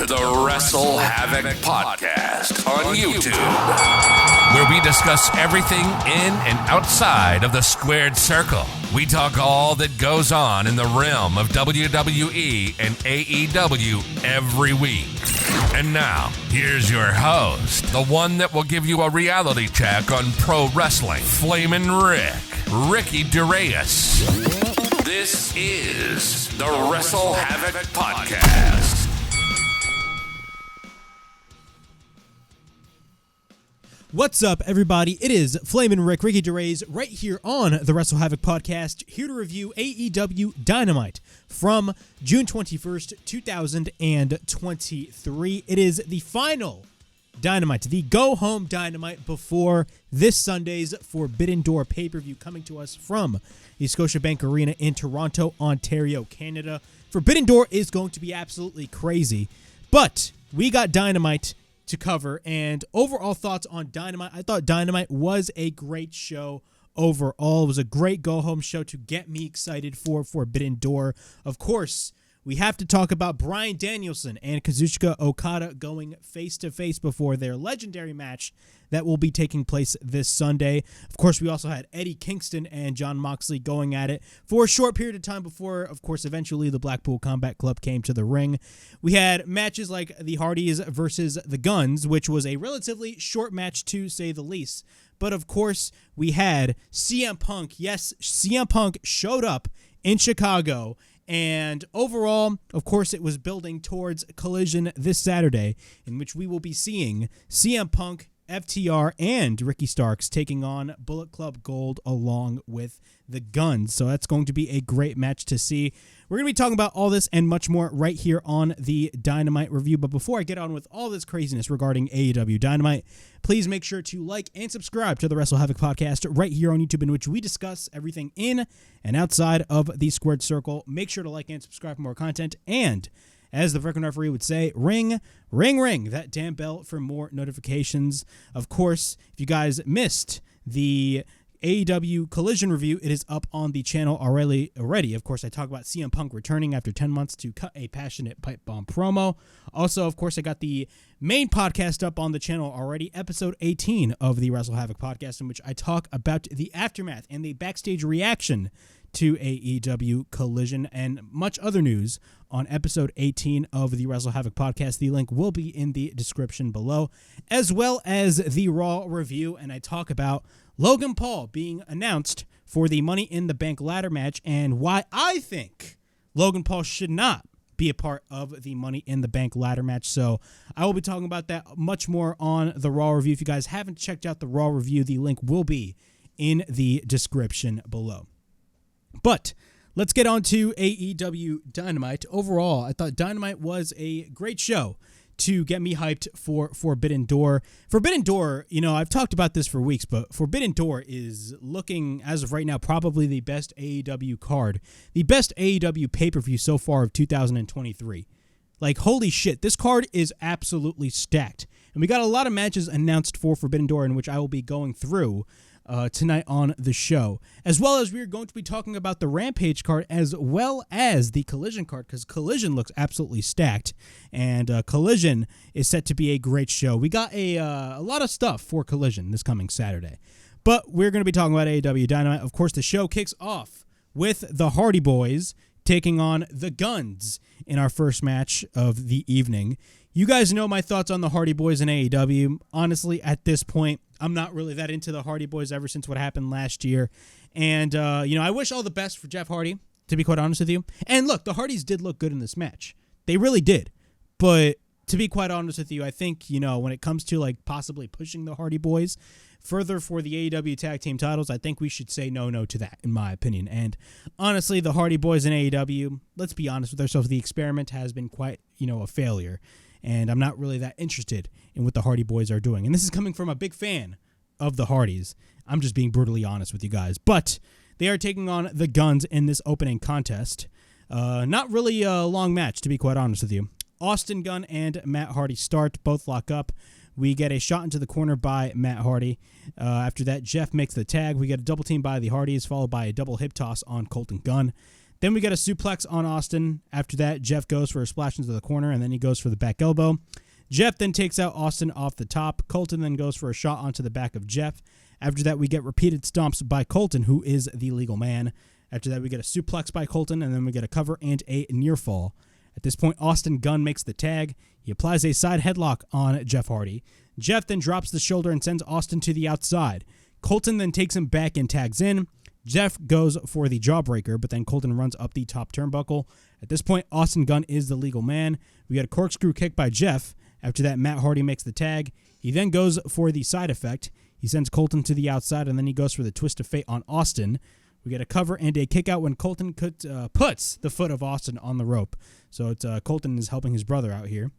to the WrestleHavoc Podcast on YouTube, where we discuss everything in and outside of the squared circle. We talk all that goes on in the realm of WWE and AEW every week. And now, here's your host, the one that will give you a reality check on pro wrestling, Flamin' Ricky DeReyes. This is the WrestleHavoc Podcast. What's up, everybody? It is Flamin' Ricky DeReyes right here on the WrestleHavoc Podcast, here to review AEW Dynamite from June 21st, 2023. It is the final Dynamite, the go-home Dynamite before this Sunday's Forbidden Door pay-per-view coming to us from the Scotiabank Arena in Toronto, Ontario, Canada. Forbidden Door is going to be absolutely crazy, but we got Dynamite to cover, and overall thoughts on Dynamite. I thought Dynamite was a great show overall. It was a great go-home show to get me excited for Forbidden Door. Of course, we have to talk about Bryan Danielson and Kazuchika Okada going face-to-face before their legendary match that will be taking place this Sunday. Of course, we also had Eddie Kingston and Jon Moxley going at it for a short period of time before, of course, eventually the Blackpool Combat Club came to the ring. We had matches like the Hardys versus the Guns, which was a relatively short match to say the least. But, of course, we had CM Punk. Yes, CM Punk showed up in Chicago. And overall, of course, it was building towards Collision this Saturday, in which we will be seeing CM Punk, FTR, and Ricky Starks taking on Bullet Club Gold along with the Guns. So that's going to be a great match to see. We're going to be talking about all this and much more right here on the Dynamite review. But before I get on with all this craziness regarding AEW Dynamite, please make sure to like and subscribe to the WrestleHavoc Podcast right here on YouTube, in which we discuss everything in and outside of the squared circle. Make sure to like and subscribe for more content. And as the freaking referee would say, ring, ring, ring that damn bell for more notifications. Of course, if you guys missed the AEW Collision review, it is up on the channel already. Of course, I talk about CM Punk returning after 10 months to cut a passionate pipe bomb promo. Also, of course, I got the main podcast up on the channel already, episode 18 of the WrestleHavoc Podcast, in which I talk about the aftermath and the backstage reaction to AEW Collision and much other news on episode 18 of the WrestleHavoc Podcast. The link will be in the description below, as well as the Raw review, and I talk about Logan Paul being announced for the Money in the Bank ladder match and why I think Logan Paul should not be a part of the Money in the Bank ladder match. So I will be talking about that much more on the Raw review. If you guys haven't checked out the Raw review, the link will be in the description below. But let's get on to AEW Dynamite. Overall, I thought Dynamite was a great show to get me hyped for Forbidden Door. Forbidden Door, I've talked about this for weeks, but Forbidden Door is looking, as of right now, probably the best AEW card, the best AEW pay-per-view so far of 2023. Like, holy shit, this card is absolutely stacked. And we got a lot of matches announced for Forbidden Door, in which I will be going through tonight on the show, as well as we're going to be talking about the Rampage card as well as the Collision card, because Collision looks absolutely stacked, and Collision is set to be a great show. We got a lot of stuff for Collision this coming Saturday, but we're going to be talking about AEW Dynamite. Of course, the show kicks off with the Hardy Boys taking on the Guns in our first match of the evening. You guys know my thoughts on the Hardy Boys and AEW. Honestly, at this point, I'm not really that into the Hardy Boys ever since what happened last year. And, I wish all the best for Jeff Hardy, to be quite honest with you. And look, the Hardys did look good in this match. They really did. But to be quite honest with you, I think, when it comes to like possibly pushing the Hardy Boys further for the AEW tag team titles, I think we should say no to that, in my opinion. And honestly, the Hardy Boys and AEW, let's be honest with ourselves, the experiment has been quite, a failure. And I'm not really that interested in what the Hardy Boys are doing. And this is coming from a big fan of the Hardys. I'm just being brutally honest with you guys. But they are taking on the Guns in this opening contest. Not really a long match, to be quite honest with you. Austin Gunn and Matt Hardy start, both lock up. We get a shot into the corner by Matt Hardy. After that, Jeff makes the tag. We get a double team by the Hardys, followed by a double hip toss on Colton Gunn. Then we got a suplex on Austin. After that, Jeff goes for a splash into the corner, and then he goes for the back elbow. Jeff then takes out Austin off the top. Colton then goes for a shot onto the back of Jeff. After that, we get repeated stomps by Colton, who is the legal man. After that, we get a suplex by Colton, and then we get a cover and a near fall. At this point, Austin Gunn makes the tag. He applies a side headlock on Jeff Hardy. Jeff then drops the shoulder and sends Austin to the outside. Colton then takes him back and tags in. Jeff goes for the jawbreaker, but then Colton runs up the top turnbuckle. At this point, Austin Gunn is the legal man. We got a corkscrew kick by Jeff. After that, Matt Hardy makes the tag. He then goes for the side effect. He sends Colton to the outside, and then he goes for the twist of fate on Austin. We get a cover and a kick out when Colton puts the foot of Austin on the rope. So it's Colton is helping his brother out here.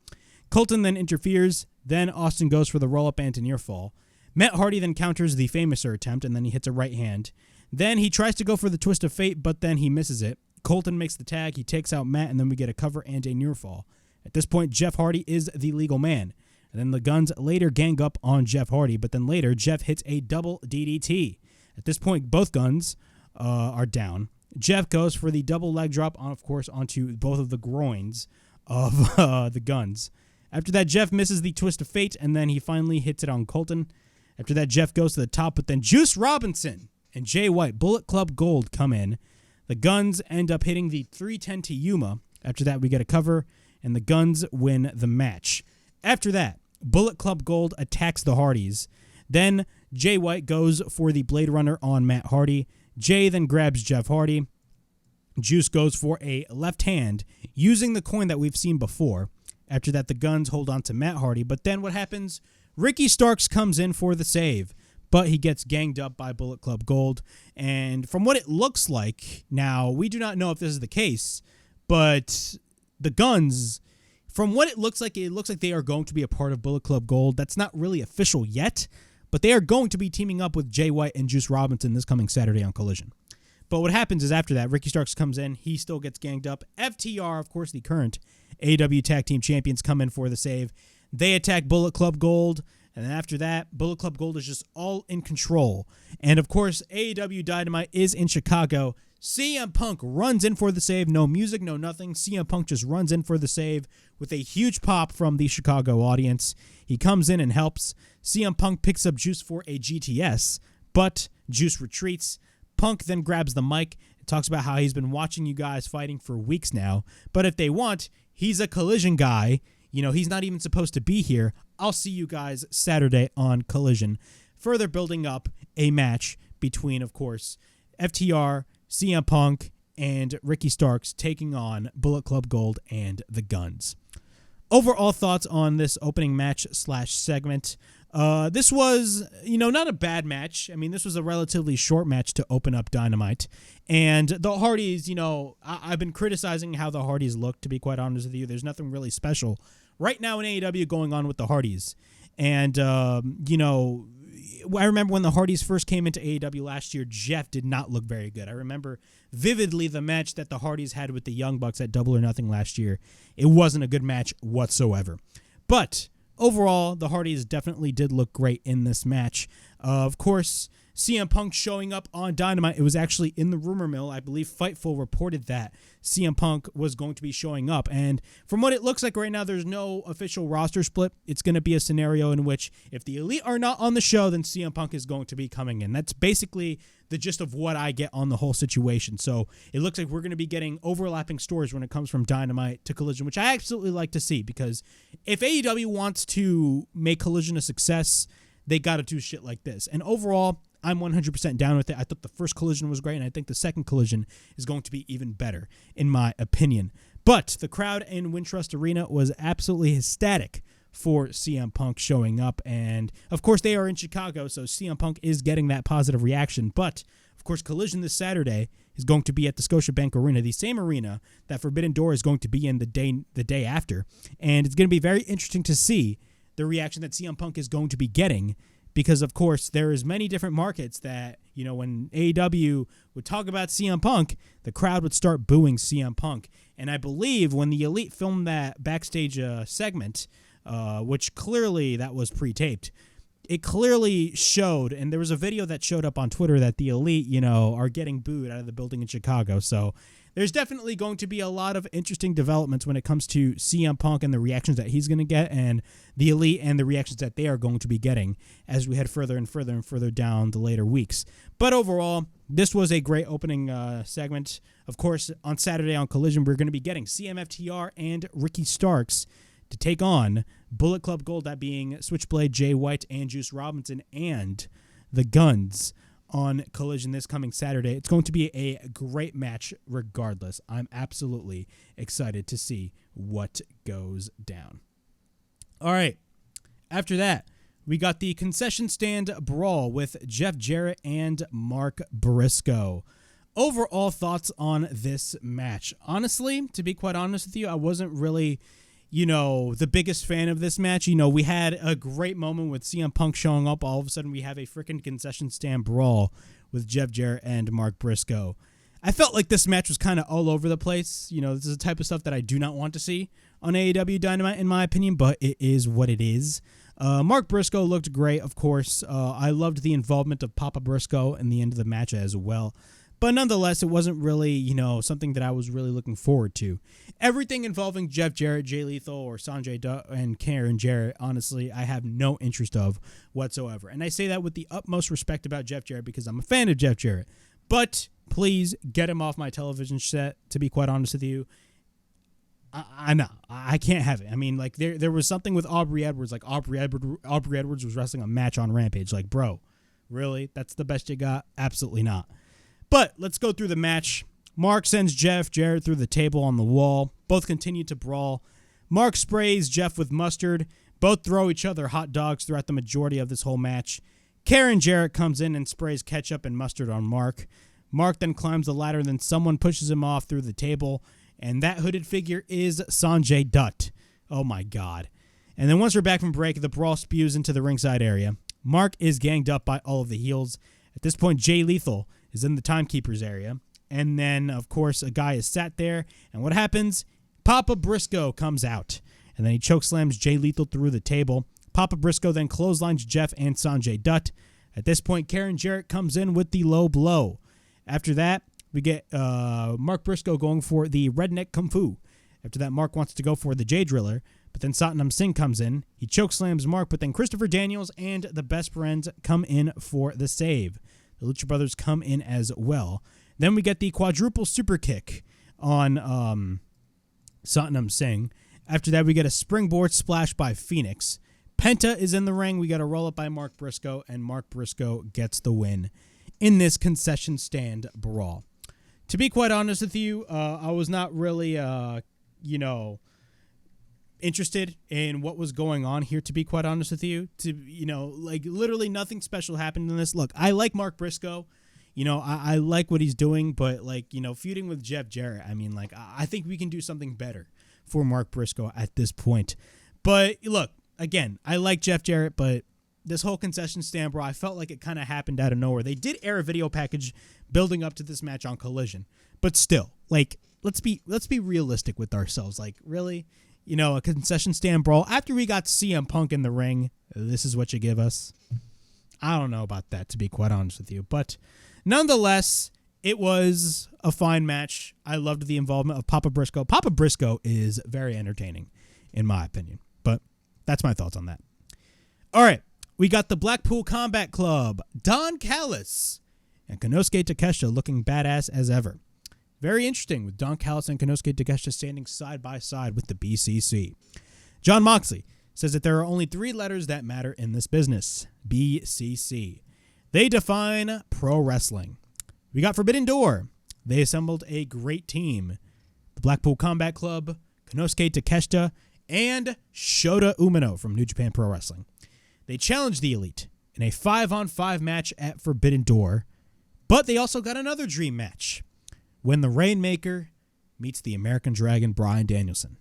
Colton then interferes. Then Austin goes for the roll-up and a near fall. Matt Hardy then counters the famouser attempt, and then he hits a right hand. Then he tries to go for the twist of fate, but then he misses it. Colton makes the tag. He takes out Matt, and then we get a cover and a near fall. At this point, Jeff Hardy is the legal man. And then the Guns later gang up on Jeff Hardy, but then later, Jeff hits a double DDT. At this point, both Guns are down. Jeff goes for the double leg drop, of course, onto both of the groins of the Guns. After that, Jeff misses the twist of fate, and then he finally hits it on Colton. After that, Jeff goes to the top, but then Juice Robinson and Jay White, Bullet Club Gold, come in. The Guns end up hitting the 310 to Yuma. After that, we get a cover, and the Guns win the match. After that, Bullet Club Gold attacks the Hardys. Then Jay White goes for the Blade Runner on Matt Hardy. Jay then grabs Jeff Hardy. Juice goes for a left hand using the coin that we've seen before. After that, the Guns hold on to Matt Hardy. But then what happens? Ricky Starks comes in for the save, but he gets ganged up by Bullet Club Gold. And from what it looks like, now, we do not know if this is the case, but the Guns, from what it looks like they are going to be a part of Bullet Club Gold. That's not really official yet, but they are going to be teaming up with Jay White and Juice Robinson this coming Saturday on Collision. But what happens is after that, Ricky Starks comes in. He still gets ganged up. FTR, of course, the current AEW Tag Team Champions, come in for the save. They attack Bullet Club Gold. And then after that, Bullet Club Gold is just all in control. And, of course, AEW Dynamite is in Chicago. CM Punk runs in for the save. No music, no nothing. CM Punk just runs in for the save with a huge pop from the Chicago audience. He comes in and helps. CM Punk picks up Juice for a GTS, but Juice retreats. Punk then grabs the mic and talks about how he's been watching you guys fighting for weeks now. But if they want, he's a Collision guy. You know, he's not even supposed to be here. I'll see you guys Saturday on Collision. Further building up a match between, of course, FTR, CM Punk, and Ricky Starks taking on Bullet Club Gold and the Guns. Overall thoughts on this opening match / segment. This was, not a bad match. I mean, this was a relatively short match to open up Dynamite. And the Hardys, I've been criticizing how the Hardys look, to be quite honest with you. There's nothing really special right now in AEW going on with the Hardys. And, I remember when the Hardys first came into AEW last year, Jeff did not look very good. I remember vividly the match that the Hardys had with the Young Bucks at Double or Nothing last year. It wasn't a good match whatsoever. But overall, the Hardys definitely did look great in this match. Of course, CM Punk showing up on Dynamite. It was actually in the rumor mill. I believe Fightful reported that CM Punk was going to be showing up. And from what it looks like right now, there's no official roster split. It's going to be a scenario in which if the Elite are not on the show, then CM Punk is going to be coming in. That's basically the gist of what I get on the whole situation. So it looks like we're going to be getting overlapping stories when it comes from Dynamite to Collision, which I absolutely like to see, because if AEW wants to make Collision a success, they got to do shit like this. And overall, I'm 100% down with it. I thought the first Collision was great, and I think the second Collision is going to be even better, in my opinion. But the crowd in Wintrust Arena was absolutely ecstatic for CM Punk showing up. And, of course, they are in Chicago, so CM Punk is getting that positive reaction. But, of course, Collision this Saturday is going to be at the Scotiabank Arena, the same arena that Forbidden Door is going to be in the day after. And it's going to be very interesting to see the reaction that CM Punk is going to be getting, because, of course, there is many different markets that, when AEW would talk about CM Punk, the crowd would start booing CM Punk. And I believe when the Elite filmed that backstage segment, which clearly that was pre-taped, it clearly showed, and there was a video that showed up on Twitter that the Elite, are getting booed out of the building in Chicago. So there's definitely going to be a lot of interesting developments when it comes to CM Punk and the reactions that he's going to get, and the Elite and the reactions that they are going to be getting as we head further and further and further down the later weeks. But overall, this was a great opening segment. Of course, on Saturday on Collision, we're going to be getting CMFTR and Ricky Starks to take on Bullet Club Gold, that being Switchblade, Jay White, and Juice Robinson, and the Guns on Collision this coming Saturday. It's going to be a great match regardless. I'm absolutely excited to see what goes down. All right. After that, we got the concession stand brawl with Jeff Jarrett and Mark Briscoe. Overall thoughts on this match. Honestly, to be quite honest with you, I wasn't really the biggest fan of this match. We had a great moment with CM Punk showing up. All of a sudden, we have a freaking concession stand brawl with Jeff Jarrett and Mark Briscoe. I felt like this match was kind of all over the place. This is the type of stuff that I do not want to see on AEW Dynamite, in my opinion, but it is what it is. Mark Briscoe looked great, of course. I loved the involvement of Papa Briscoe in the end of the match as well. But nonetheless, it wasn't really, something that I was really looking forward to. Everything involving Jeff Jarrett, Jay Lethal, or Sanjay Dutt and Karen Jarrett, honestly, I have no interest of whatsoever. And I say that with the utmost respect about Jeff Jarrett because I'm a fan of Jeff Jarrett. But please get him off my television set, to be quite honest with you. I can't have it. I mean, like, there was something with Aubrey Edwards. Like, Aubrey Edwards was wrestling a match on Rampage. Like, bro, really? That's the best you got? Absolutely not. But let's go through the match. Mark sends Jeff Jarrett through the table on the wall. Both continue to brawl. Mark sprays Jeff with mustard. Both throw each other hot dogs throughout the majority of this whole match. Karen Jarrett comes in and sprays ketchup and mustard on Mark. Mark then climbs the ladder, then someone pushes him off through the table. And that hooded figure is Sanjay Dutt. Oh my God. And then once we're back from break, the brawl spews into the ringside area. Mark is ganged up by all of the heels. At this point, Jay Lethal is in the timekeeper's area. And then, of course, a guy is sat there. And what happens? Papa Briscoe comes out. And then he chokeslams Jay Lethal through the table. Papa Briscoe then clotheslines Jeff and Sanjay Dutt. At this point, Karen Jarrett comes in with the low blow. After that, we get Mark Briscoe going for the redneck kung fu. After that, Mark wants to go for the J Driller. But then Satnam Singh comes in. He chokeslams Mark, but then Christopher Daniels and the Best Friends come in for the save. The Lucha Brothers come in as well. Then we get the quadruple super kick on Satnam Singh. After that, we get a springboard splash by Phoenix. Penta is in the ring. We got a roll-up by Mark Briscoe, and Mark Briscoe gets the win in this concession stand brawl. To be quite honest with you, I was not really, interested in what was going on here, to be quite honest with you. Literally nothing special happened in this. Look, I like Mark Briscoe. I like what he's doing, but, feuding with Jeff Jarrett, I think we can do something better for Mark Briscoe at this point. But, look, again, I like Jeff Jarrett, but this whole concession stand brawl, I felt like it kind of happened out of nowhere. They did air a video package building up to this match on Collision, but still, let's be realistic with ourselves. Really? A concession stand brawl after we got CM Punk in the ring, this is what you give us? I don't know about that, to be quite honest with you. But nonetheless, it was a fine match. I loved the involvement of Papa Briscoe. Papa Briscoe is very entertaining, in my opinion. But that's my thoughts on that. All right, we got the Blackpool Combat Club, Don Callis, and Konosuke Takeshita looking badass as ever. Very interesting with Don Callis and Konosuke Takeshita standing side by side with the BCC. John Moxley says that there are only 3 letters that matter in this business. BCC. They define pro wrestling. We got Forbidden Door. They assembled a great team. The Blackpool Combat Club, Konosuke Takeshita, and Shota Umino from New Japan Pro Wrestling. They challenged the Elite in a 5-on-5 match at Forbidden Door, but they also got another dream match when the Rainmaker meets the American Dragon, Bryan Danielson.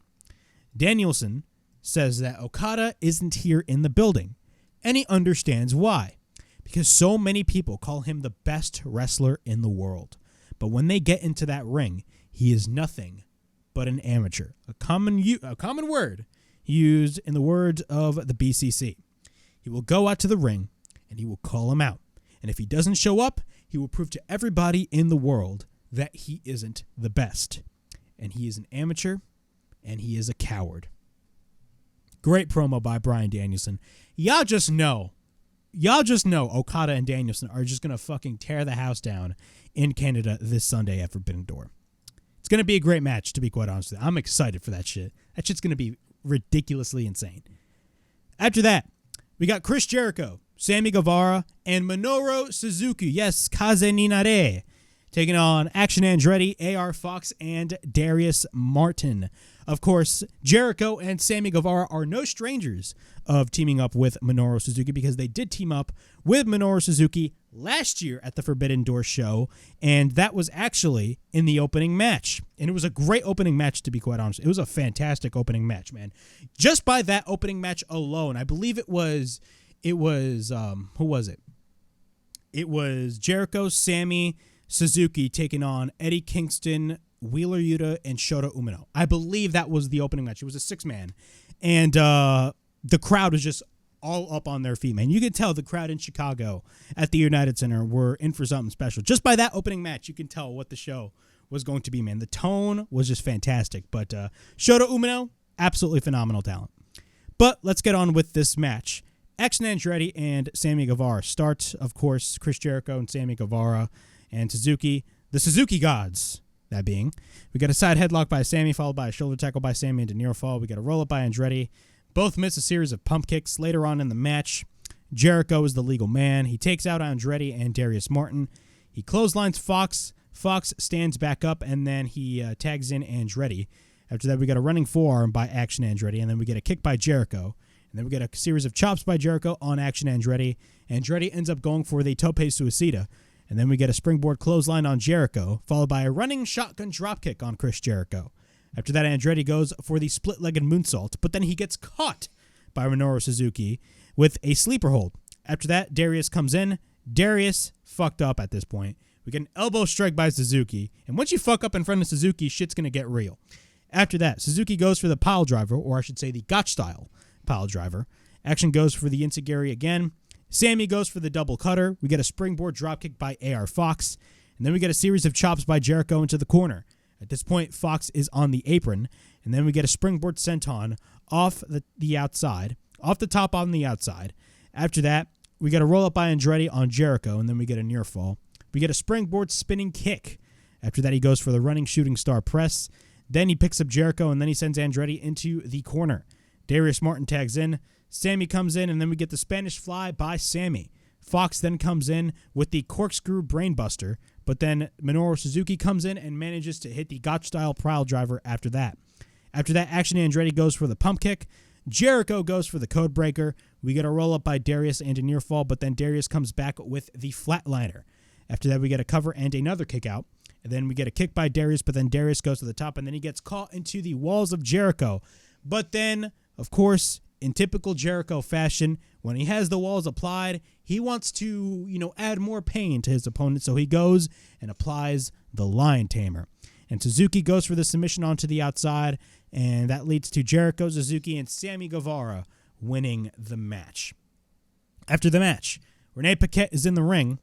Danielson says that Okada isn't here in the building, and he understands why. Because so many people call him the best wrestler in the world. But when they get into that ring, he is nothing but an amateur. A common word used in the words of the BCC. He will go out to the ring, and he will call him out. And if he doesn't show up, he will prove to everybody in the world that he isn't the best. And he is an amateur, and he is a coward. Great promo by Bryan Danielson. Y'all just know Okada and Danielson are just going to fucking tear the house down in Canada this Sunday at Forbidden Door. It's going to be a great match, to be quite honest with you. I'm excited for that shit. That shit's going to be ridiculously insane. After that, we got Chris Jericho, Sammy Guevara, and Minoru Suzuki. Yes, Kaze Ninare. Taking on Action Andretti, AR Fox, and Darius Martin. Of course, Jericho and Sammy Guevara are no strangers of teaming up with Minoru Suzuki because they did team up with Minoru Suzuki last year at the Forbidden Door show, and that was actually in the opening match. And it was a great opening match, to be quite honest. It was a fantastic opening match, man. Just by that opening match alone, I believe it was who was it? It was Jericho, Sammy, Suzuki taking on Eddie Kingston, Wheeler Yuta, and Shota Umino. I believe that was the opening match. It was a 6-man. And the crowd was just all up on their feet, man. You could tell the crowd in Chicago at the United Center were in for something special. Just by that opening match, you can tell what the show was going to be, man. The tone was just fantastic. But Shota Umino, absolutely phenomenal talent. But let's get on with this match. Action Andretti and Sammy Guevara start, of course, Chris Jericho and Sammy Guevara and Suzuki, the Suzuki Gods, that being. We got a side headlock by Sammy, followed by a shoulder tackle by Sammy into near fall. We got a roll-up by Andretti. Both miss a series of pump kicks. Later on in the match, Jericho is the legal man. He takes out Andretti and Darius Martin. He clotheslines Fox. Fox stands back up, and then he tags in Andretti. After that, we got a running forearm by Action Andretti, and then we get a kick by Jericho. And then we get a series of chops by Jericho on Action Andretti. Andretti ends up going for the tope suicida. And then we get a springboard clothesline on Jericho, followed by a running shotgun dropkick on Chris Jericho. After that, Andretti goes for the split-legged moonsault, but then he gets caught by Minoru Suzuki with a sleeper hold. After that, Darius comes in. Darius fucked up at this point. We get an elbow strike by Suzuki, and once you fuck up in front of Suzuki, shit's going to get real. After that, Suzuki goes for the pile driver, or I should say the Gotch-style pile driver. Action goes for the Enziguri again. Sammy goes for the double cutter. We get a springboard dropkick by AR Fox. And then we get a series of chops by Jericho into the corner. At this point, Fox is on the apron. And then we get a springboard senton off the outside, off the top on the outside. After that, we get a roll-up by Andretti on Jericho, and then we get a near fall. We get a springboard spinning kick. After that, he goes for the running shooting star press. Then he picks up Jericho, and then he sends Andretti into the corner. Darius Martin tags in. Sammy comes in, and then we get the Spanish fly by Sammy. Fox then comes in with the corkscrew brainbuster, but then Minoru Suzuki comes in and manages to hit the Gotch-style pile driver after that. After that, Action Andretti goes for the pump kick. Jericho goes for the code breaker. We get a roll-up by Darius and a near fall, but then Darius comes back with the flatliner. After that, we get a cover and another kick out. And then we get a kick by Darius, but then Darius goes to the top, and then he gets caught into the walls of Jericho. But then, of course, in typical Jericho fashion, when he has the walls applied, he wants to, add more pain to his opponent, so he goes and applies the Lion Tamer. And Suzuki goes for the submission onto the outside, and that leads to Jericho, Suzuki, and Sammy Guevara winning the match. After the match, Renee Paquette is in the ring.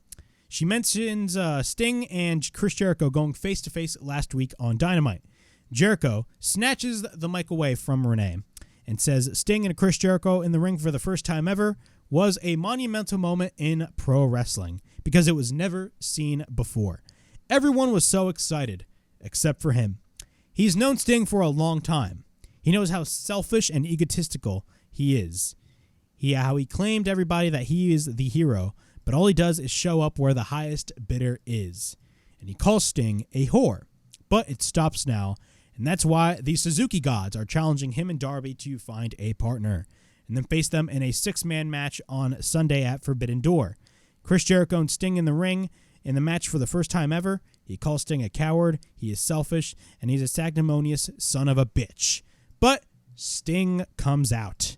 She mentions Sting and Chris Jericho going face-to-face last week on Dynamite. Jericho snatches the mic away from Renee and says Sting and Chris Jericho in the ring for the first time ever was a monumental moment in pro wrestling because it was never seen before. Everyone was so excited, except for him. He's known Sting for a long time. He knows how selfish and egotistical he is. How he claimed everybody that he is the hero, but all he does is show up where the highest bidder is. And he calls Sting a whore. But it stops now. And that's why the Suzuki Gods are challenging him and Darby to find a partner and then face them in a 6-man match on Sunday at Forbidden Door. Chris Jericho and Sting in the ring in the match for the first time ever. He calls Sting a coward, he is selfish, and he's a sanctimonious son of a bitch. But Sting comes out.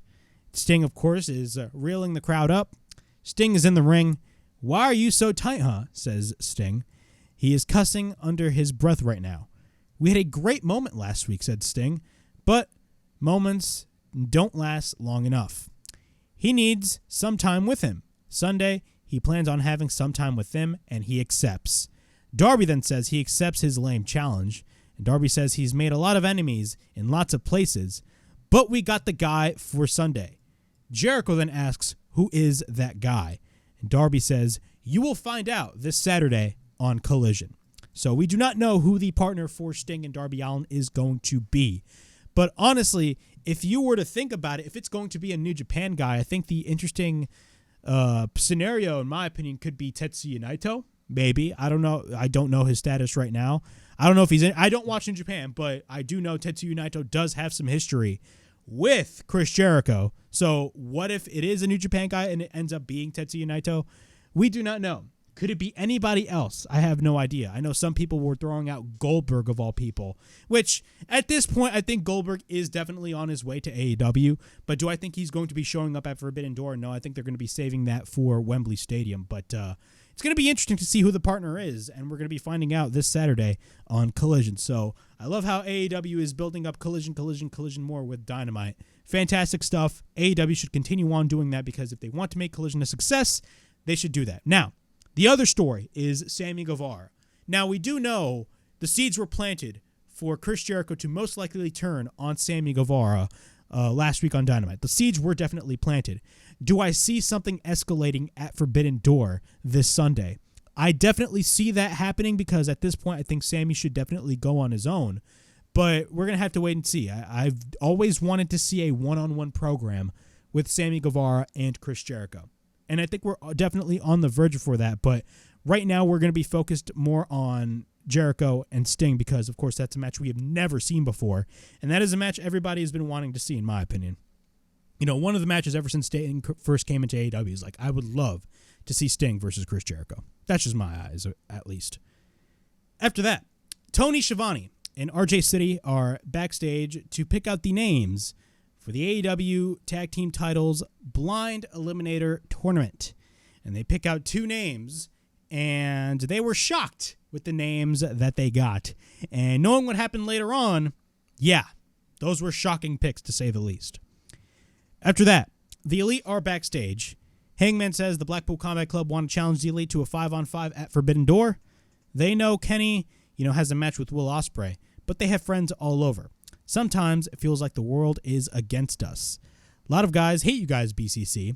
Sting, of course, is reeling the crowd up. Sting is in the ring. "Why are you so tight, huh?" says Sting. He is cussing under his breath right now. "We had a great moment last week," said Sting, but moments don't last long enough. He needs some time with him. Sunday, he plans on having some time with them, and he accepts. Darby then says he accepts his lame challenge, and Darby says he's made a lot of enemies in lots of places, but we got the guy for Sunday. Jericho then asks, who is that guy? And Darby says, you will find out this Saturday on Collision. So we do not know who the partner for Sting and Darby Allin is going to be. But honestly, if you were to think about it, if it's going to be a New Japan guy, I think the interesting scenario, in my opinion, could be Tetsuya Naito. Maybe. I don't know. I don't know his status right now. I don't know if he's in. I don't watch New Japan, but I do know Tetsuya Naito does have some history with Chris Jericho. So what if it is a New Japan guy and it ends up being Tetsuya Naito? We do not know. Could it be anybody else? I have no idea. I know some people were throwing out Goldberg of all people, which at this point, I think Goldberg is definitely on his way to AEW. But do I think he's going to be showing up at Forbidden Door? No, I think they're going to be saving that for Wembley Stadium. But it's going to be interesting to see who the partner is, and we're going to be finding out this Saturday on Collision. So I love how AEW is building up Collision more with Dynamite. Fantastic stuff. AEW should continue on doing that because if they want to make Collision a success, they should do that. Now, the other story is Sammy Guevara. Now, we do know the seeds were planted for Chris Jericho to most likely turn on Sammy Guevara last week on Dynamite. The seeds were definitely planted. Do I see something escalating at Forbidden Door this Sunday? I definitely see that happening because at this point, I think Sammy should definitely go on his own. But we're going to have to wait and see. I've always wanted to see a one-on-one program with Sammy Guevara and Chris Jericho. And I think we're definitely on the verge for that. But right now, we're going to be focused more on Jericho and Sting because, of course, that's a match we have never seen before. And that is a match everybody has been wanting to see, in my opinion. You know, one of the matches ever since Sting first came into AEW is like, I would love to see Sting versus Chris Jericho. That's just my eyes, at least. After that, Tony Schiavone and RJ City are backstage to pick out the names for the AEW Tag Team Titles Blind Eliminator Tournament. And they pick out two names, and they were shocked with the names that they got. And knowing what happened later on, yeah, those were shocking picks, to say the least. After that, the Elite are backstage. Hangman says the Blackpool Combat Club want to challenge the Elite to a 5-on-5 at Forbidden Door. They know Kenny, has a match with Will Ospreay, but they have friends all over. Sometimes it feels like the world is against us. A lot of guys hate you guys, BCC.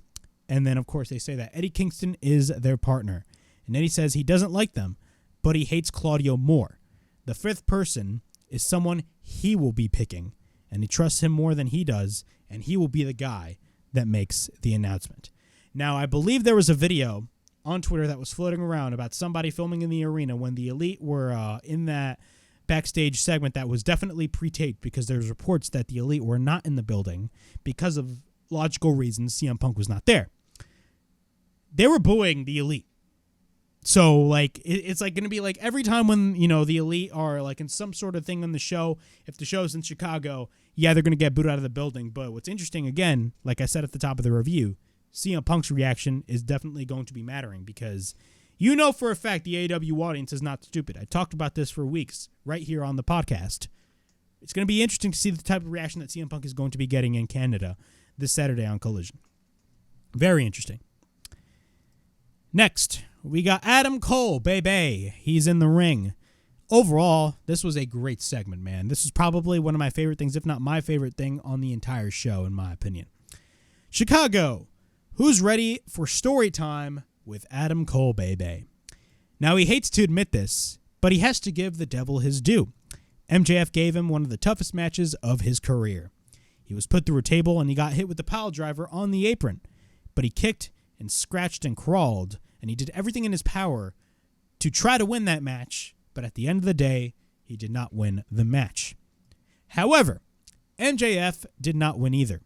And then, of course, they say that Eddie Kingston is their partner. And Eddie says he doesn't like them, but he hates Claudio more. The fifth person is someone he will be picking, and he trusts him more than he does, and he will be the guy that makes the announcement. Now, I believe there was a video on Twitter that was floating around about somebody filming in the arena when the Elite were in that backstage segment that was definitely pre-taped because there's reports that the Elite were not in the building because of logical reasons. CM Punk was not there. They were booing the Elite. So, like, it's like going to be like every time when, the Elite are like in some sort of thing on the show, if the show's in Chicago, yeah, they're going to get booed out of the building. But what's interesting, again, like I said at the top of the review, CM Punk's reaction is definitely going to be mattering because for a fact the AEW audience is not stupid. I talked about this for weeks right here on the podcast. It's going to be interesting to see the type of reaction that CM Punk is going to be getting in Canada this Saturday on Collision. Very interesting. Next, we got Adam Cole, baby. He's in the ring. Overall, this was a great segment, man. This is probably one of my favorite things, if not my favorite thing on the entire show, in my opinion. Chicago, who's ready for story time with Adam Cole, baby? Now, he hates to admit this, but he has to give the devil his due. MJF gave him one of the toughest matches of his career. He was put through a table and he got hit with the pile driver on the apron, but he kicked and scratched and crawled, and he did everything in his power to try to win that match, but at the end of the day, he did not win the match. However, MJF did not win either,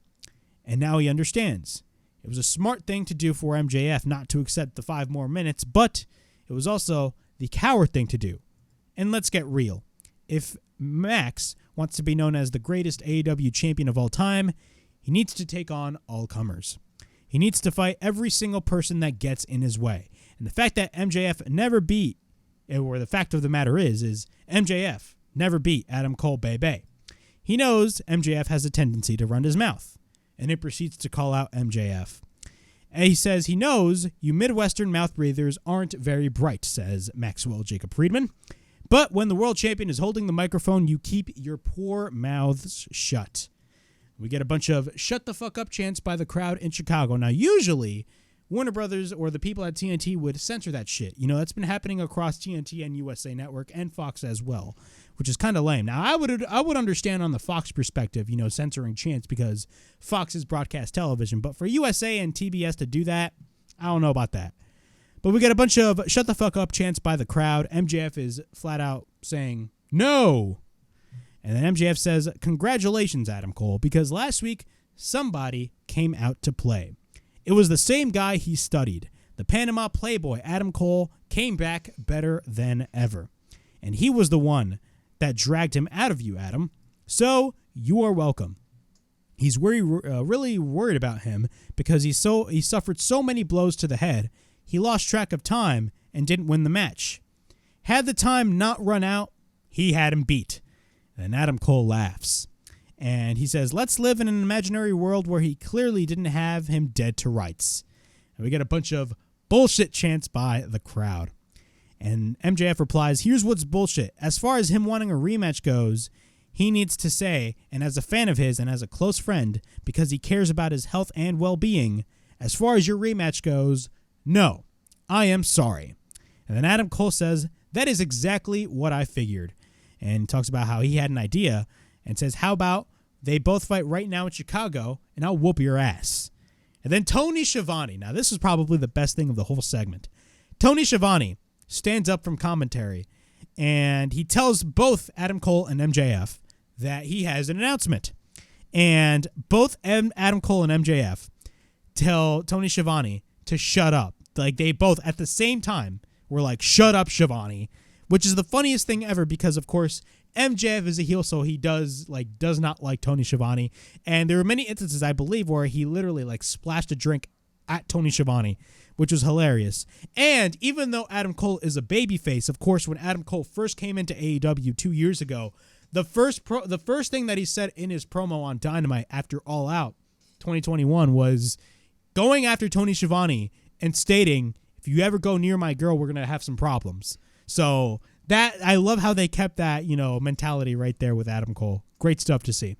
and now he understands. It was a smart thing to do for MJF not to accept the 5 more minutes, but it was also the coward thing to do. And let's get real. If Max wants to be known as the greatest AEW champion of all time, he needs to take on all comers. He needs to fight every single person that gets in his way. And the fact that MJF never beat, or the fact of the matter is MJF never beat Adam Cole, baby. He knows MJF has a tendency to run his mouth, and it proceeds to call out MJF. And he says he knows you Midwestern mouth breathers aren't very bright, says Maxwell Jacob Friedman. But when the world champion is holding the microphone, you keep your poor mouths shut. We get a bunch of shut the fuck up chants by the crowd in Chicago. Now, usually, Warner Brothers or the people at TNT would censor that shit. You know, that's been happening across TNT and USA Network and Fox as well, which is kind of lame. Now, I would understand on the Fox perspective, you know, censoring chants because Fox is broadcast television. But for USA and TBS to do that, I don't know about that. But we get a bunch of shut the fuck up chants by the crowd. MJF is flat out saying, no. And then MJF says, congratulations, Adam Cole, because last week somebody came out to play. It was the same guy he studied. The Panama Playboy, Adam Cole, came back better than ever. And he was the one that dragged him out of you, Adam. So you are welcome. He's really worried about him because he suffered so many blows to the head, he lost track of time and didn't win the match. Had the time not run out, he had him beat. And Adam Cole laughs. And he says, let's live in an imaginary world where he clearly didn't have him dead to rights. And we get a bunch of bullshit chants by the crowd. And MJF replies, here's what's bullshit. As far as him wanting a rematch goes, he needs to say, and as a fan of his and as a close friend, because he cares about his health and well-being, as far as your rematch goes, no, I am sorry. And then Adam Cole says, that is exactly what I figured. And talks about how he had an idea and says, how about they both fight right now in Chicago and I'll whoop your ass. And then Tony Schiavone. Now, this is probably the best thing of the whole segment. Tony Schiavone stands up from commentary and he tells both Adam Cole and MJF that he has an announcement. And both Adam Cole and MJF tell Tony Schiavone to shut up. Like, they both at the same time were like, shut up, Schiavone, which is the funniest thing ever because, of course, MJF is a heel, so he does not like Tony Schiavone. And there were many instances, I believe, where he literally splashed a drink at Tony Schiavone, which was hilarious. And even though Adam Cole is a babyface, of course, when Adam Cole first came into AEW 2 years ago, the first thing that he said in his promo on Dynamite after All Out 2021 was going after Tony Schiavone and stating, if you ever go near my girl, we're going to have some problems. So that, I love how they kept that, mentality right there with Adam Cole. Great stuff to see.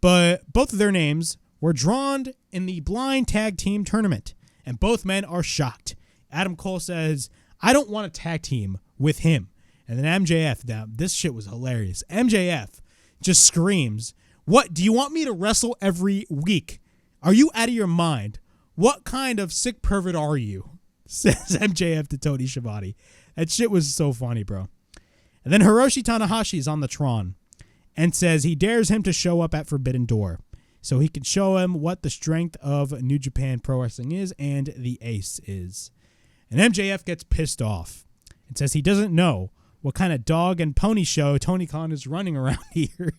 But both of their names were drawn in the blind tag team tournament, and both men are shocked. Adam Cole says, I don't want to tag team with him. And then MJF, now this shit was hilarious. MJF just screams, what, do you want me to wrestle every week? Are you out of your mind? What kind of sick pervert are you? Says MJF to Tony Schiavone. That shit was so funny, bro. And then Hiroshi Tanahashi is on the Tron and says he dares him to show up at Forbidden Door so he can show him what the strength of New Japan Pro Wrestling is and the ace is. And MJF gets pissed off and says he doesn't know what kind of dog and pony show Tony Khan is running around here.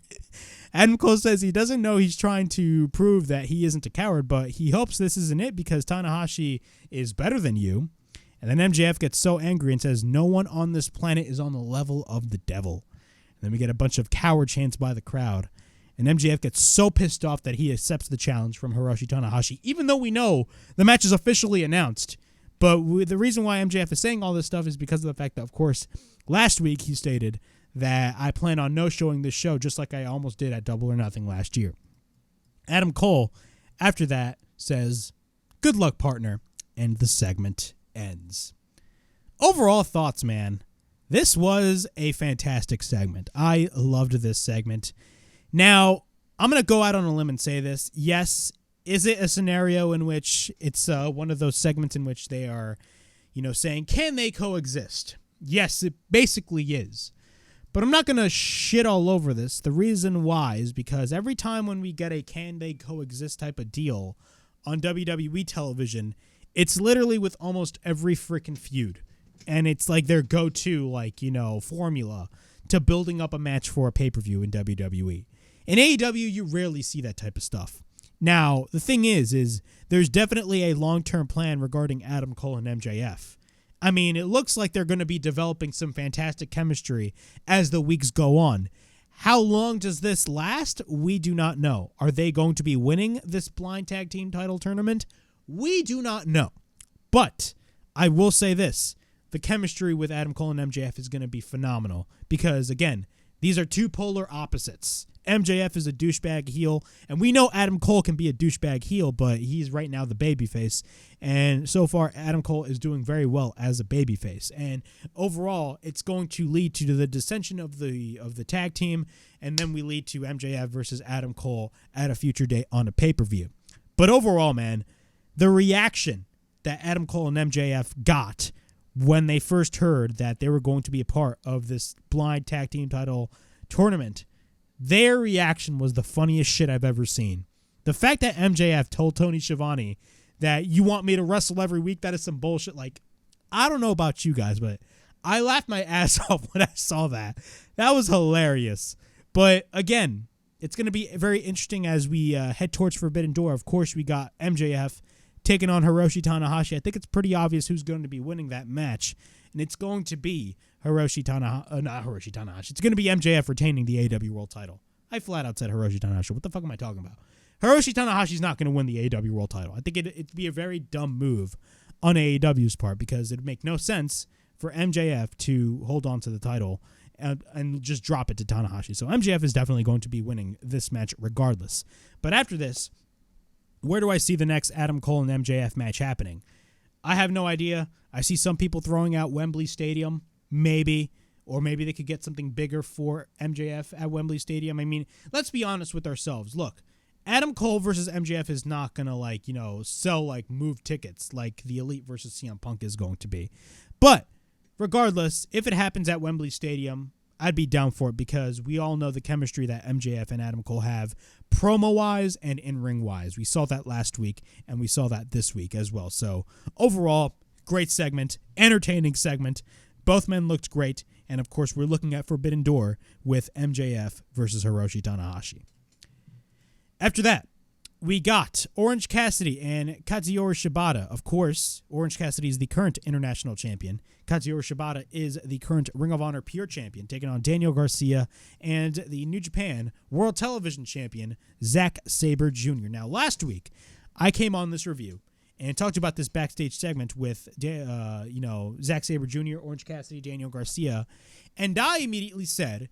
Adam Cole says he doesn't know he's trying to prove that he isn't a coward, but he hopes this isn't it because Tanahashi is better than you. And then MJF gets so angry and says no one on this planet is on the level of the devil. And then we get a bunch of coward chants by the crowd. And MJF gets so pissed off that he accepts the challenge from Hiroshi Tanahashi, even though we know the match is officially announced. But the reason why MJF is saying all this stuff is because of the fact that, of course, last week he stated that I plan on no-showing this show just like I almost did at Double or Nothing last year. Adam Cole, after that, says, good luck, partner, and the segment ends. Overall thoughts, man. This was a fantastic segment. I loved this segment. Now, I'm going to go out on a limb and say this. Yes, is it a scenario in which it's one of those segments in which they are, saying, can they coexist? Yes, it basically is. But I'm not going to shit all over this. The reason why is because every time when we get a can they coexist type of deal on WWE television, it's literally with almost every freaking feud. And it's like their go-to, formula to building up a match for a pay-per-view in WWE. In AEW, you rarely see that type of stuff. Now, the thing is there's definitely a long-term plan regarding Adam Cole and MJF. I mean, it looks like they're going to be developing some fantastic chemistry as the weeks go on. How long does this last? We do not know. Are they going to be winning this blind tag team title tournament? We do not know. But I will say this. The chemistry with Adam Cole and MJF is going to be phenomenal because, again, these are two polar opposites. MJF is a douchebag heel, and we know Adam Cole can be a douchebag heel, but he's right now the babyface. And so far, Adam Cole is doing very well as a babyface. And overall, it's going to lead to the dissension of the tag team, and then we lead to MJF versus Adam Cole at a future date on a pay-per-view. But overall, man, the reaction that Adam Cole and MJF got when they first heard that they were going to be a part of this blind tag team title tournament, their reaction was the funniest shit I've ever seen. The fact that MJF told Tony Schiavone that you want me to wrestle every week, that is some bullshit. Like, I don't know about you guys, but I laughed my ass off when I saw that. That was hilarious. But again, it's going to be very interesting as we head towards Forbidden Door. Of course, we got MJF taking on Hiroshi Tanahashi. I think it's pretty obvious who's going to be winning that match, and it's going to be not Hiroshi Tanahashi. It's going to be MJF retaining the AEW World title. I flat out said Hiroshi Tanahashi. What the fuck am I talking about? Hiroshi Tanahashi's not going to win the AEW World title. I think it'd be a very dumb move on AEW's part because it'd make no sense for MJF to hold on to the title and just drop it to Tanahashi. So MJF is definitely going to be winning this match regardless. But after this, where do I see the next Adam Cole and MJF match happening? I have no idea. I see some people throwing out Wembley Stadium, maybe. Or maybe they could get something bigger for MJF at Wembley Stadium. I mean, let's be honest with ourselves. Look, Adam Cole versus MJF is not going to, sell, move tickets like the Elite versus CM Punk is going to be. But regardless, if it happens at Wembley Stadium, I'd be down for it because we all know the chemistry that MJF and Adam Cole have promo-wise and in-ring-wise. We saw that last week, and we saw that this week as well. So overall, great segment, entertaining segment. Both men looked great, and of course, we're looking at Forbidden Door with MJF versus Hiroshi Tanahashi. After that, we got Orange Cassidy and Kazuchika Shibata. Of course, Orange Cassidy is the current international champion. Kazuchika Shibata is the current Ring of Honor Pure champion, taking on Daniel Garcia and the New Japan World Television champion, Zack Sabre Jr. Now, last week, I came on this review and talked about this backstage segment with, Zack Sabre Jr., Orange Cassidy, Daniel Garcia, and I immediately said,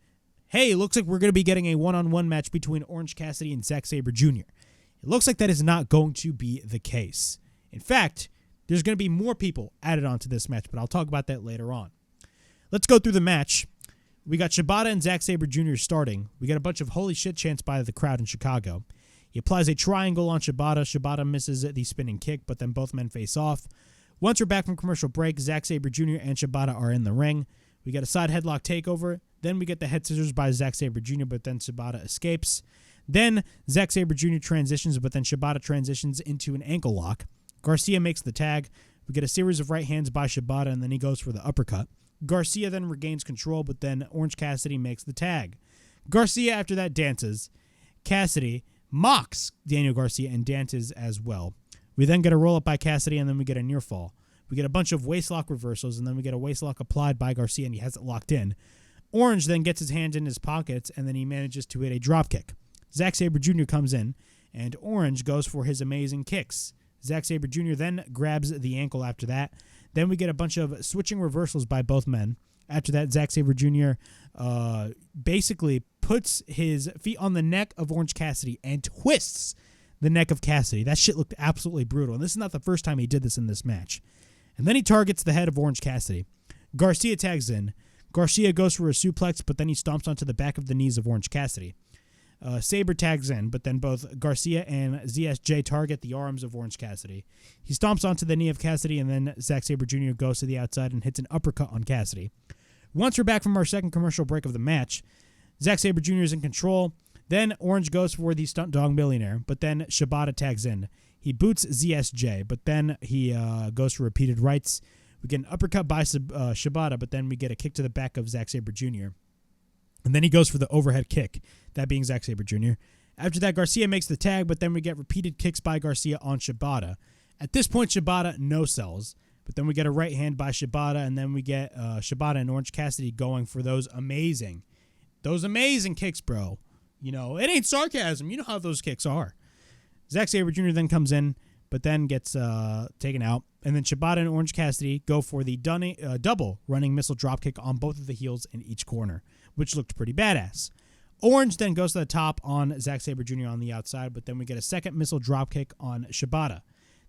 hey, it looks like we're going to be getting a one-on-one match between Orange Cassidy and Zack Sabre Jr. It looks like that is not going to be the case. In fact, there's going to be more people added onto this match, but I'll talk about that later on. Let's go through the match. We got Shibata and Zack Sabre Jr. starting. We got a bunch of holy shit chants by the crowd in Chicago. He applies a triangle on Shibata. Shibata misses the spinning kick, but then both men face off. Once we're back from commercial break, Zack Sabre Jr. and Shibata are in the ring. We get a side headlock takeover. Then we get the head scissors by Zack Sabre Jr., but then Shibata escapes. Then Zack Sabre Jr. transitions, but then Shibata transitions into an ankle lock. Garcia makes the tag. We get a series of right hands by Shibata, and then he goes for the uppercut. Garcia then regains control, but then Orange Cassidy makes the tag. Garcia, after that, dances. Cassidy mocks Daniel Garcia and dances as well. We then get a roll-up by Cassidy, and then we get a near fall. We get a bunch of waistlock reversals, and then we get a waistlock applied by Garcia, and he has it locked in. Orange then gets his hand in his pockets, and then he manages to hit a dropkick. Zack Sabre Jr. comes in, and Orange goes for his amazing kicks. Zack Sabre Jr. then grabs the ankle after that. Then we get a bunch of switching reversals by both men. After that, Zack Sabre Jr. Basically puts his feet on the neck of Orange Cassidy and twists the neck of Cassidy. That shit looked absolutely brutal, and this is not the first time he did this in this match. And then he targets the head of Orange Cassidy. Garcia tags in. Garcia goes for a suplex, but then he stomps onto the back of the knees of Orange Cassidy. Sabre tags in, but then both Garcia and ZSJ target the arms of Orange Cassidy. He stomps onto the knee of Cassidy, and then Zack Sabre Jr. goes to the outside and hits an uppercut on Cassidy. Once we're back from our second commercial break of the match, Zack Sabre Jr. is in control. Then Orange goes for the Stunt Dog Millionaire, but then Shibata tags in. He boots ZSJ, but then he goes for repeated rights. We get an uppercut by Shibata, but then we get a kick to the back of Zack Sabre Jr. And then he goes for the overhead kick, that being Zack Sabre Jr. After that, Garcia makes the tag, but then we get repeated kicks by Garcia on Shibata. At this point, Shibata no-sells, but then we get a right hand by Shibata, and then we get Shibata and Orange Cassidy going for those amazing kicks, bro. You know, it ain't sarcasm. You know how those kicks are. Zack Sabre Jr. then comes in, but then gets taken out. And then Shibata and Orange Cassidy go for the double running missile dropkick on both of the heels in each corner, which looked pretty badass. Orange then goes to the top on Zack Sabre Jr. on the outside, but then we get a second missile dropkick on Shibata.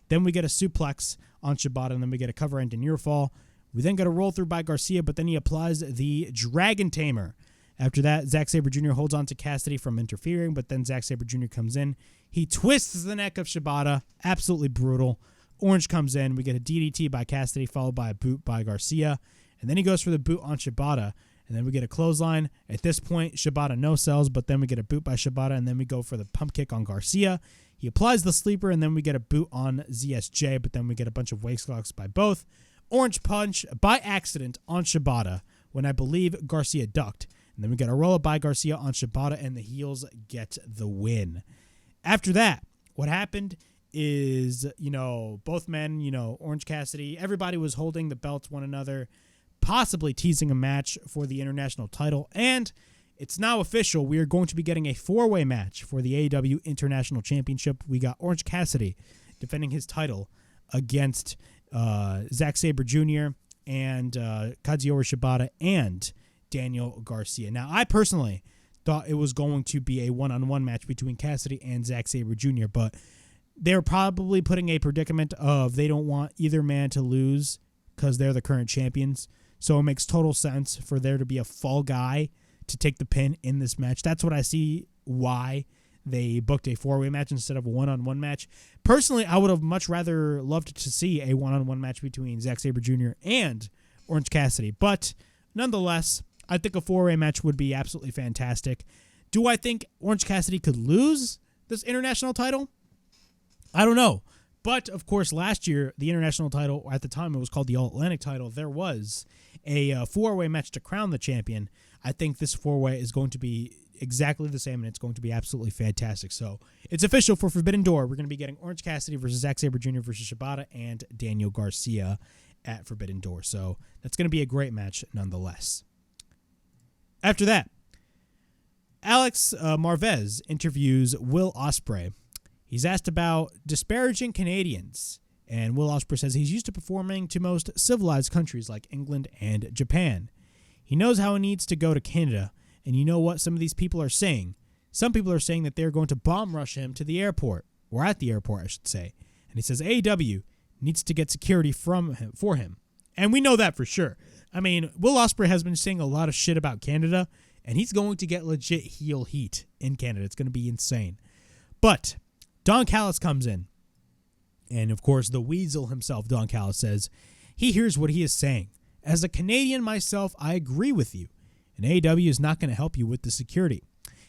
Then we get a suplex on Shibata, and then we get a cover end to near fall. We then get a roll through by Garcia, but then he applies the Dragon Tamer. After that, Zack Sabre Jr. holds on to Cassidy from interfering, but then Zack Sabre Jr. comes in. He twists the neck of Shibata. Absolutely brutal. Orange comes in. We get a DDT by Cassidy, followed by a boot by Garcia. And then he goes for the boot on Shibata. And then we get a clothesline. At this point, Shibata no-sells, but then we get a boot by Shibata, and then we go for the pump kick on Garcia. He applies the sleeper, and then we get a boot on ZSJ, but then we get a bunch of waist locks by both. Orange punch by accident on Shibata when I believe Garcia ducked. And then we get a roll-up by Garcia on Shibata, and the heels get the win. After that, what happened is, both men, Orange Cassidy, everybody was holding the belts one another, possibly teasing a match for the international title. And it's now official. We are going to be getting a 4-way match for the AEW International Championship. We got Orange Cassidy defending his title against Zack Sabre Jr. and Kazuchika Shibata and Daniel Garcia. Now, I personally thought it was going to be a one-on-one match between Cassidy and Zack Sabre Jr., but they're probably putting a predicament of they don't want either man to lose because they're the current champions. So it makes total sense for there to be a fall guy to take the pin in this match. That's what I see why they booked a 4-way match instead of a one-on-one match. Personally, I would have much rather loved to see a one-on-one match between Zack Sabre Jr. and Orange Cassidy. But nonetheless, I think a 4-way match would be absolutely fantastic. Do I think Orange Cassidy could lose this international title? I don't know. But, of course, last year, the international title, at the time it was called the All-Atlantic title, there was a 4-way match to crown the champion. I think this 4-way is going to be exactly the same, and it's going to be absolutely fantastic. So, it's official for Forbidden Door. We're going to be getting Orange Cassidy versus Zack Sabre Jr. versus Shibata and Daniel Garcia at Forbidden Door. So, that's going to be a great match nonetheless. After that, Alex Marvez interviews Will Ospreay. He's asked about disparaging Canadians, and Will Ospreay says he's used to performing to most civilized countries like England and Japan. He knows how he needs to go to Canada, and you know what some of these people are saying? Some people are saying that they're going to bomb rush him to the airport, or at the airport, I should say. And he says AEW needs to get security for him. And we know that for sure. I mean, Will Ospreay has been saying a lot of shit about Canada, and he's going to get legit heel heat in Canada. It's going to be insane. But Don Callis comes in, and of course, the weasel himself, Don Callis, says he hears what he is saying. As a Canadian myself, I agree with you, and AEW is not going to help you with the security.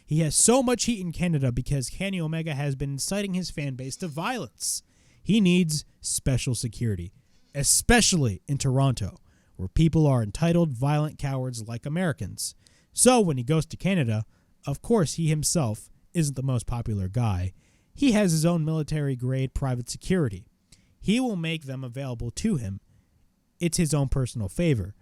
He has so much heat in Canada because Kenny Omega has been inciting his fan base to violence. He needs special security, especially in Toronto, where people are entitled, violent cowards like Americans. So when he goes to Canada, of course, he himself isn't the most popular guy. He has his own military-grade private security. He will make them available to him. It's his own personal favor.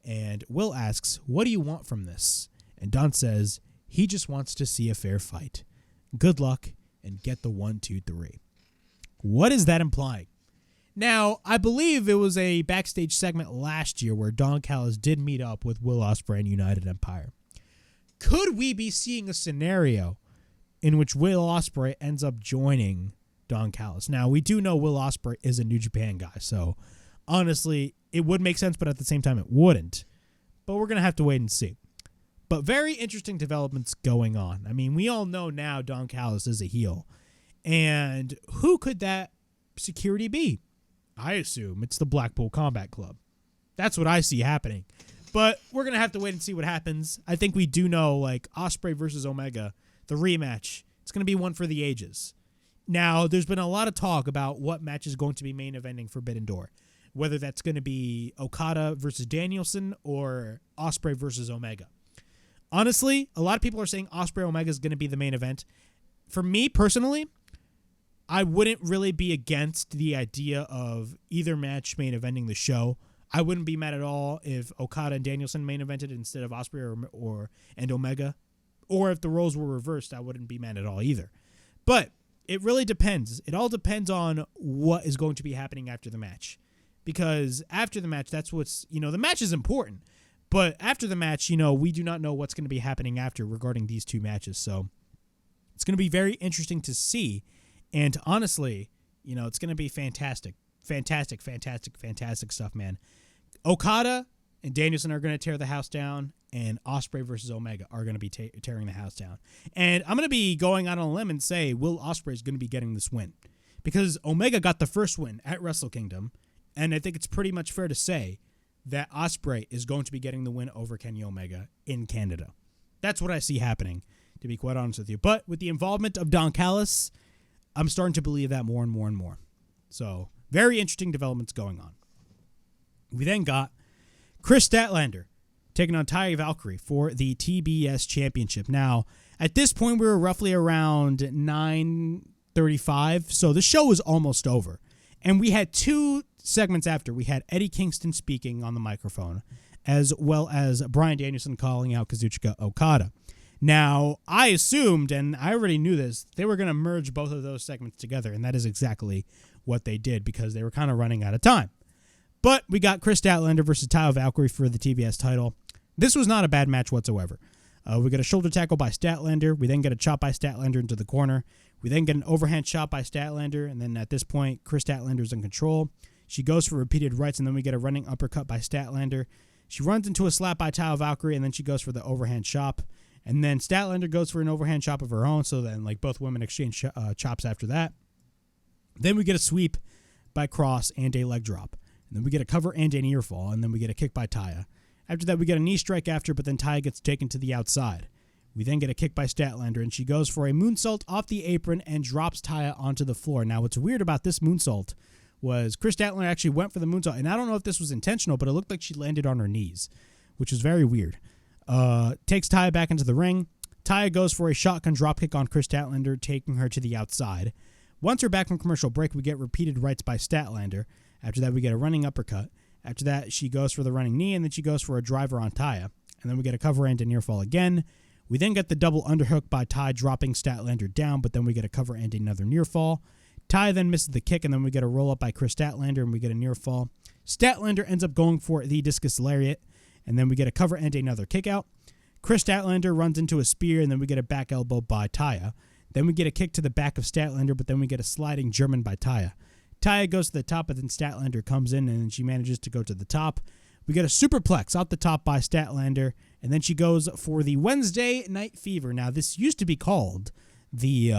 And Will asks, what do you want from this? And Don says, he just wants to see a fair fight. Good luck, and get the 1, 2, 3. What is that implying? Now, I believe it was a backstage segment last year where Don Callis did meet up with Will Ospreay and United Empire. Could we be seeing a scenario in which Will Ospreay ends up joining Don Callis? Now, we do know Will Ospreay is a New Japan guy, so honestly, it would make sense, but at the same time, it wouldn't. But we're going to have to wait and see. But very interesting developments going on. I mean, we all know now Don Callis is a heel. And who could that security be? I assume it's the Blackpool Combat Club. That's what I see happening. But we're going to have to wait and see what happens. I think we do know, like, Ospreay versus Omega, the rematch, it's going to be one for the ages. Now, there's been a lot of talk about what match is going to be main eventing Forbidden Door. Whether that's going to be Okada versus Danielson or Ospreay versus Omega. Honestly, a lot of people are saying Ospreay Omega is going to be the main event. For me, personally, I wouldn't really be against the idea of either match main eventing the show. I wouldn't be mad at all if Okada and Danielson main evented instead of Ospreay and Omega. Or if the roles were reversed, I wouldn't be mad at all either. But it really depends. It all depends on what is going to be happening after the match. Because after the match, that's what's, the match is important. But after the match, we do not know what's going to be happening after regarding these two matches. So it's going to be very interesting to see. And honestly, it's going to be fantastic. Fantastic stuff, man. Okada and Danielson are going to tear the house down, and Ospreay versus Omega are going to be tearing the house down. And I'm going to be going out on a limb and say Will Ospreay is going to be getting this win. Because Omega got the first win at Wrestle Kingdom, and I think it's pretty much fair to say that Ospreay is going to be getting the win over Kenny Omega in Canada. That's what I see happening, to be quite honest with you. But with the involvement of Don Callis, I'm starting to believe that more and more and more. So, very interesting developments going on. We then got Chris Statlander taking on Taya Valkyrie for the TBS Championship. Now, at this point, we were roughly around 9:35, so the show was almost over. And we had two segments after. We had Eddie Kingston speaking on the microphone, as well as Bryan Danielson calling out Kazuchika Okada. Now, I assumed, and I already knew this, they were going to merge both of those segments together, and that is exactly what they did because they were kind of running out of time. But we got Chris Statlander versus Taya Valkyrie for the TBS title. This was not a bad match whatsoever. We got a shoulder tackle by Statlander. We then get a chop by Statlander into the corner. We then get an overhand shot by Statlander, and then at this point, Chris Statlander is in control. She goes for repeated rights, and then we get a running uppercut by Statlander. She runs into a slap by Taya Valkyrie, and then she goes for the overhand chop. And then Statlander goes for an overhand chop of her own, so then both women exchange chops after that. Then we get a sweep by Cross and a leg drop. And then we get a cover and a near fall, and then we get a kick by Taya. After that, we get a knee strike after, but then Taya gets taken to the outside. We then get a kick by Statlander, and she goes for a moonsault off the apron and drops Taya onto the floor. Now, what's weird about this moonsault was Chris Statlander actually went for the moonsault, and I don't know if this was intentional, but it looked like she landed on her knees, which was very weird. Takes Taya back into the ring. Taya goes for a shotgun dropkick on Chris Statlander, taking her to the outside. Once we're back from commercial break, we get repeated rights by Statlander. After that, we get a running uppercut. After that, she goes for the running knee, and then she goes for a driver on Taya. And then we get a cover and a near fall again. We then get the double underhook by Taya, dropping Statlander down, but then we get a cover and another near fall. Taya then misses the kick, and then we get a roll-up by Chris Statlander, and we get a near fall. Statlander ends up going for the discus lariat, and then we get a cover and another kick out. Chris Statlander runs into a spear, and then we get a back elbow by Taya. Then we get a kick to the back of Statlander, but then we get a sliding German by Taya. Taya goes to the top, but then Statlander comes in, and she manages to go to the top. We get a superplex off the top by Statlander, and then she goes for the Wednesday Night Fever. Now, this used to be called the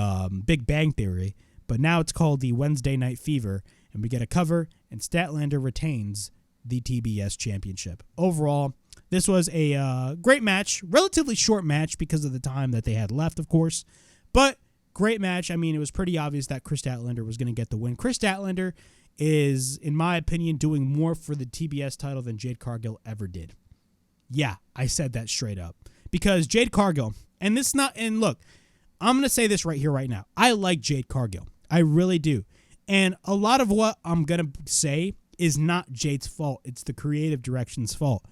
Big Bang Theory, but now it's called the Wednesday Night Fever, and we get a cover, and Statlander retains the TBS Championship. Overall, this was a great match, relatively short match because of the time that they had left, of course, but great match. I mean, it was pretty obvious that Chris Statlander was going to get the win. Chris Statlander is, in my opinion, doing more for the TBS title than Jade Cargill ever did. Yeah, I said that straight up. Because Jade Cargill, and look, I'm going to say this right here, right now. I like Jade Cargill. I really do. And a lot of what I'm going to say is not Jade's fault. It's the creative direction's fault.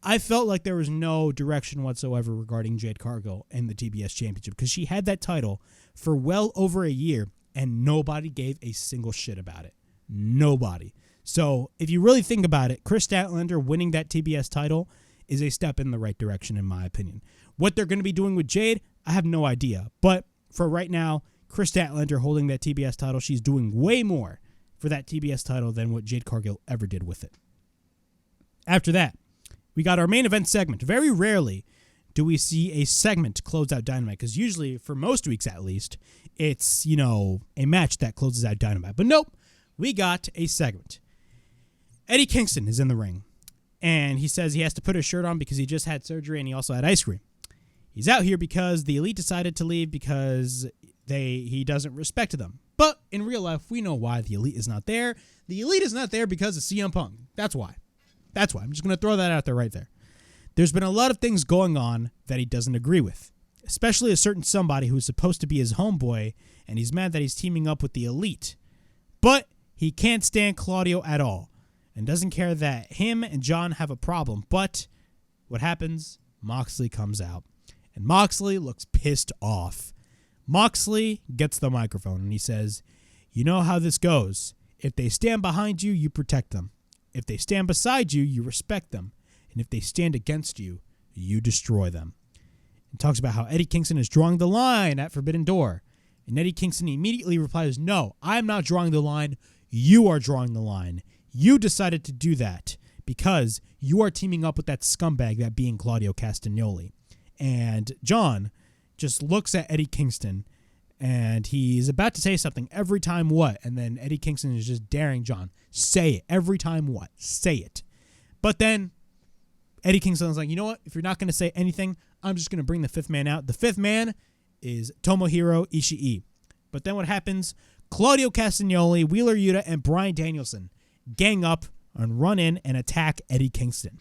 I felt like there was no direction whatsoever regarding Jade Cargill and the TBS Championship because she had that title for well over a year and nobody gave a single shit about it. Nobody. So if you really think about it, Chris Statlander winning that TBS title is a step in the right direction in my opinion. What they're going to be doing with Jade, I have no idea. But for right now, Chris Statlander holding that TBS title, she's doing way more for that TBS title than what Jade Cargill ever did with it. After that, we got our main event segment. Very rarely do we see a segment close out Dynamite, because usually, for most weeks at least, it's, a match that closes out Dynamite. But nope, we got a segment. Eddie Kingston is in the ring, and he says he has to put his shirt on because he just had surgery and he also had ice cream. He's out here because the Elite decided to leave because he doesn't respect them. But in real life, we know why the Elite is not there. The Elite is not there because of CM Punk. That's why. I'm just going to throw that out there right there. There's been a lot of things going on that he doesn't agree with, especially a certain somebody who's supposed to be his homeboy, and he's mad that he's teaming up with the Elite. But he can't stand Claudio at all and doesn't care that him and John have a problem. But what happens? Moxley comes out, and Moxley looks pissed off. Moxley gets the microphone and he says, "You know how this goes. If they stand behind you, you protect them. If they stand beside you, you respect them. And if they stand against you, you destroy them." And talks about how Eddie Kingston is drawing the line at Forbidden Door. And Eddie Kingston immediately replies, "No, I'm not drawing the line. You are drawing the line. You decided to do that because you are teaming up with that scumbag, that being Claudio Castagnoli." And John just looks at Eddie Kingston, and he's about to say something. Every time what? And then Eddie Kingston is just daring John, say it. Every time what? Say it. But then Eddie Kingston's like, "You know what? If you're not going to say anything, I'm just going to bring the fifth man out." The fifth man is Tomohiro Ishii. But then what happens? Claudio Castagnoli, Wheeler Yuta, and Bryan Danielson gang up and run in and attack Eddie Kingston.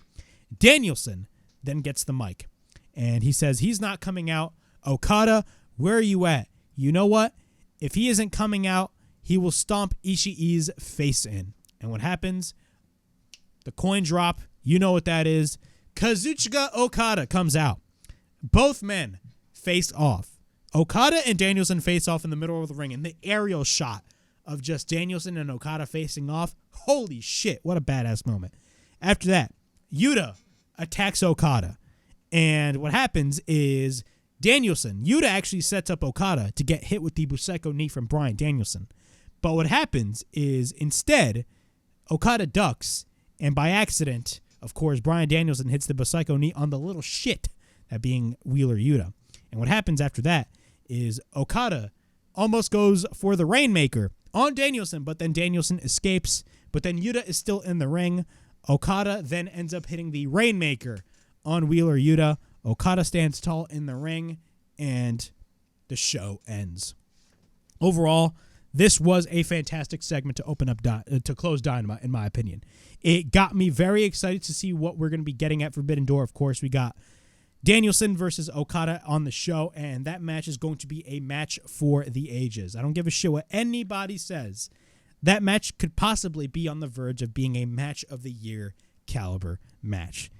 Danielson then gets the mic, and he says he's not coming out. "Okada, where are you at? You know what? If he isn't coming out, he will stomp Ishii's face in." And what happens? The coin drop. You know what that is. Kazuchika Okada comes out. Both men face off. Okada and Danielson face off in the middle of the ring, and the aerial shot of just Danielson and Okada facing off. Holy shit, what a badass moment. After that, Yuta attacks Okada. And what happens is Yuta actually sets up Okada to get hit with the Busaiku knee from Bryan Danielson. But what happens is instead, Okada ducks, and by accident, of course, Bryan Danielson hits the Busaiku knee on the little shit, that being Wheeler Yuta. And what happens after that is Okada almost goes for the Rainmaker on Danielson, but then Danielson escapes, but then Yuta is still in the ring. Okada then ends up hitting the Rainmaker on Wheeler Yuta. Okada stands tall in the ring, and the show ends. Overall, this was a fantastic segment to open up, to close Dynamite, in my opinion. It got me very excited to see what we're going to be getting at Forbidden Door. Of course, we got Danielson versus Okada on the show, and that match is going to be a match for the ages. I don't give a shit what anybody says. That match could possibly be on the verge of being a match of the year caliber match.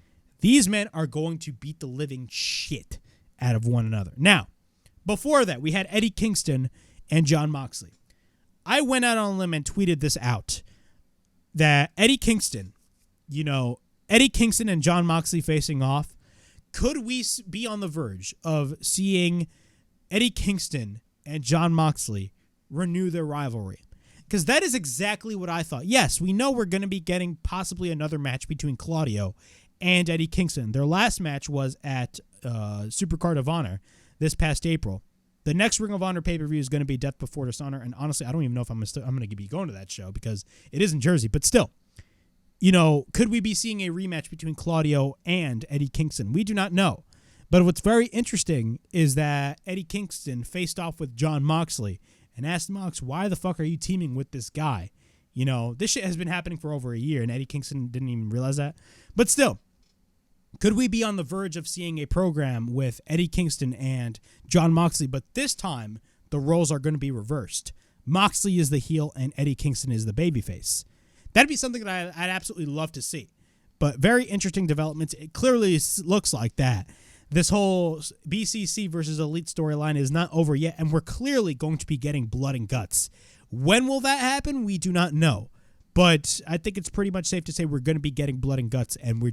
These men are going to beat the living shit out of one another. Now, before that, we had Eddie Kingston and Jon Moxley. I went out on a limb and tweeted this out, that Eddie Kingston and Jon Moxley facing off, could we be on the verge of seeing Eddie Kingston and Jon Moxley renew their rivalry? Because that is exactly what I thought. Yes, we know we're going to be getting possibly another match between Claudio and Eddie Kingston. Their last match was at Supercard of Honor this past April. The next Ring of Honor pay-per-view is going to be Death Before Dishonor, and honestly, I don't even know if I'm going to be going to that show because it is in Jersey, but still. Could we be seeing a rematch between Claudio and Eddie Kingston? We do not know. But what's very interesting is that Eddie Kingston faced off with Jon Moxley and asked Mox, "Why the fuck are you teaming with this guy?" This shit has been happening for over a year, and Eddie Kingston didn't even realize that. But still, could we be on the verge of seeing a program with Eddie Kingston and Jon Moxley? But this time, the roles are going to be reversed. Moxley is the heel, and Eddie Kingston is the babyface. That'd be something that I'd absolutely love to see. But very interesting developments. It clearly looks like that. This whole BCC versus Elite storyline is not over yet, and we're clearly going to be getting blood and guts. When will that happen? We do not know. But I think it's pretty much safe to say we're going to be getting blood and guts, and we're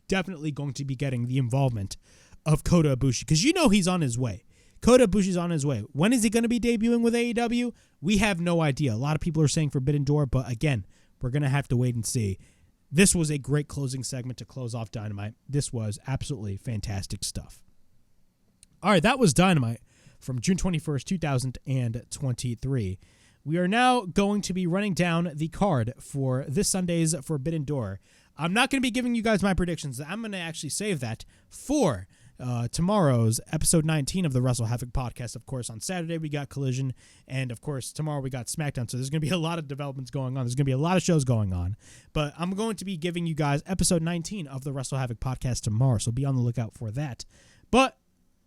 definitely going to be getting the involvement of Kota Ibushi, because he's on his way. Kota Ibushi's on his way. When is he going to be debuting with AEW? We have no idea. A lot of people are saying Forbidden Door, but again, we're going to have to wait and see. This was a great closing segment to close off Dynamite. This was absolutely fantastic stuff. All right, that was Dynamite from June 21st, 2023. We are now going to be running down the card for this Sunday's Forbidden Door. I'm not going to be giving you guys my predictions. I'm going to actually save that for tomorrow's episode 19 of the WrestleHavoc Podcast. Of course, on Saturday we got Collision, and of course tomorrow we got SmackDown. So there's going to be a lot of developments going on. There's going to be a lot of shows going on. But I'm going to be giving you guys episode 19 of the WrestleHavoc Podcast tomorrow. So be on the lookout for that. But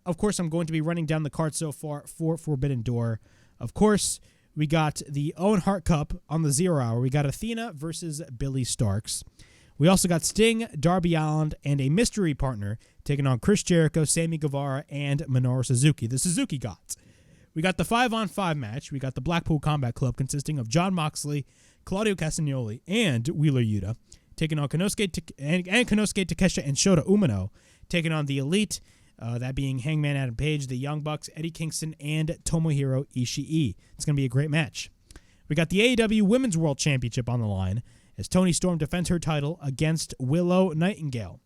of course, I'm going to be running down the card so far for Forbidden Door. Of course, we got the Owen Hart Cup on the 0 hour. We got Athena versus Billy Starks. We also got Sting, Darby Allin, and a mystery partner taking on Chris Jericho, Sammy Guevara, and Minoru Suzuki, the Suzuki Gods. We got the 5-on-5 match. We got the Blackpool Combat Club consisting of Jon Moxley, Claudio Castagnoli, and Wheeler Yuta taking on Konosuke Takeshita and Shota Umino, taking on the Elite, that being Hangman Adam Page, the Young Bucks, Eddie Kingston, and Tomohiro Ishii. It's going to be a great match. We got the AEW Women's World Championship on the line as Toni Storm defends her title against Willow Nightingale.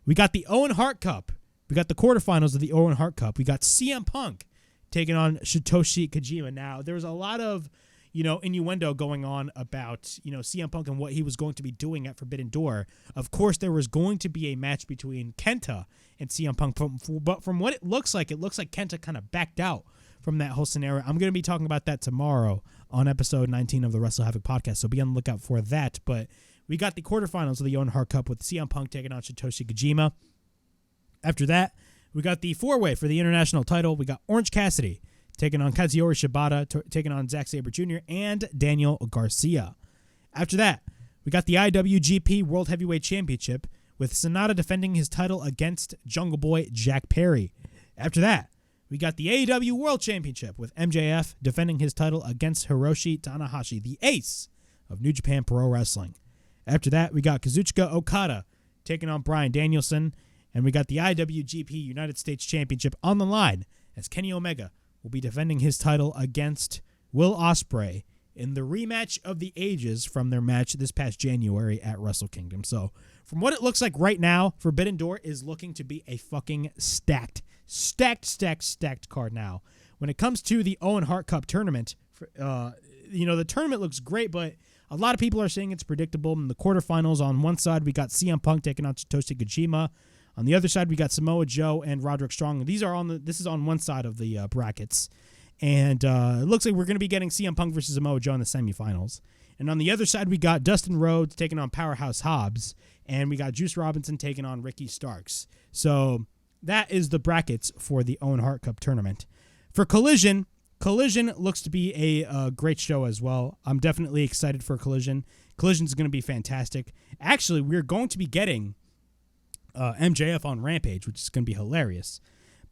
We got the Owen Hart Cup. We got the quarterfinals of the Owen Hart Cup. We got CM Punk taking on Satoshi Kojima. Now, there's a lot of, innuendo going on about, CM Punk and what he was going to be doing at Forbidden Door. Of course, there was going to be a match between Kenta and CM Punk, but from what it looks like Kenta kind of backed out from that whole scenario. I'm going to be talking about that tomorrow on episode 19 of the WrestleHavoc Podcast, so be on the lookout for that. But we got the quarterfinals of the Owen Hart Cup with CM Punk taking on Satoshi Kojima. After that, we got the four-way for the international title. We got Orange Cassidy taking on Kazuchika Shibata, taking on Zack Sabre Jr. and Daniel Garcia. After that, we got the IWGP World Heavyweight Championship with Sonata defending his title against Jungle Boy Jack Perry. After that, we got the AEW World Championship with MJF defending his title against Hiroshi Tanahashi, the ace of New Japan Pro Wrestling. After that, we got Kazuchika Okada taking on Bryan Danielson, and we got the IWGP United States Championship on the line as Kenny Omega will be defending his title against Will Ospreay in the rematch of the ages from their match this past January at Wrestle Kingdom. So, from what it looks like right now, Forbidden Door is looking to be a fucking stacked card now. When it comes to the Owen Hart Cup tournament, the tournament looks great, but a lot of people are saying it's predictable. In the quarterfinals, on one side, we got CM Punk taking on Satoshi Kojima. On the other side, we got Samoa Joe and Roderick Strong. This is on one side of the brackets. And it looks like we're going to be getting CM Punk versus Samoa Joe in the semifinals. And on the other side, we got Dustin Rhodes taking on Powerhouse Hobbs. And we got Juice Robinson taking on Ricky Starks. So that is the brackets for the Owen Hart Cup tournament. For Collision looks to be a great show as well. I'm definitely excited for Collision. Collision is going to be fantastic. Actually, we're going to be getting MJF on Rampage, which is going to be hilarious.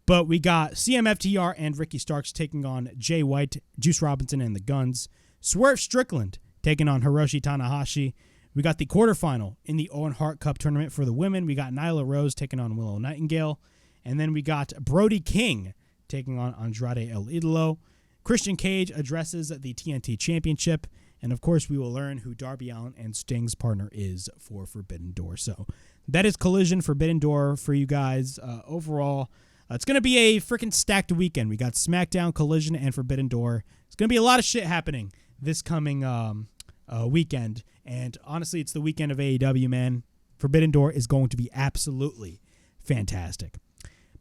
But we got CMFTR and Ricky Starks taking on Jay White, Juice Robinson, and the Guns. Swerve Strickland taking on Hiroshi Tanahashi. We got the quarterfinal in the Owen Hart Cup tournament for the women. We got Nyla Rose taking on Willow Nightingale. And then we got Brody King taking on Andrade El Idolo. Christian Cage addresses the TNT Championship. And, of course, we will learn who Darby Allin and Sting's partner is for Forbidden Door. So that is Collision, Forbidden Door for you guys. Overall, it's going to be a freaking stacked weekend. We got SmackDown, Collision, and Forbidden Door. It's going to be a lot of shit happening this coming weekend. And, honestly, it's the weekend of AEW, man. Forbidden Door is going to be absolutely fantastic.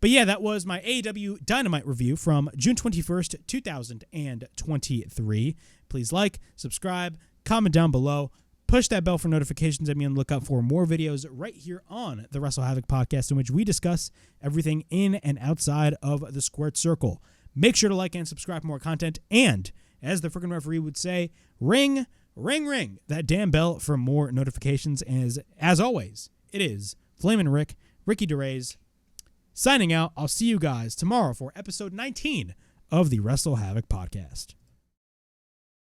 But yeah, that was my AEW Dynamite review from June 21st, 2023. Please like, subscribe, comment down below, push that bell for notifications, and be on the lookout for more videos right here on the WrestleHavoc Podcast, in which we discuss everything in and outside of the squared circle. Make sure to like and subscribe for more content, and as the freaking referee would say, ring, ring, ring that damn bell for more notifications. As always, it is Flamin' Rick, Ricky DeRays, signing out. I'll see you guys tomorrow for episode 19 of the WrestleHavoc Podcast.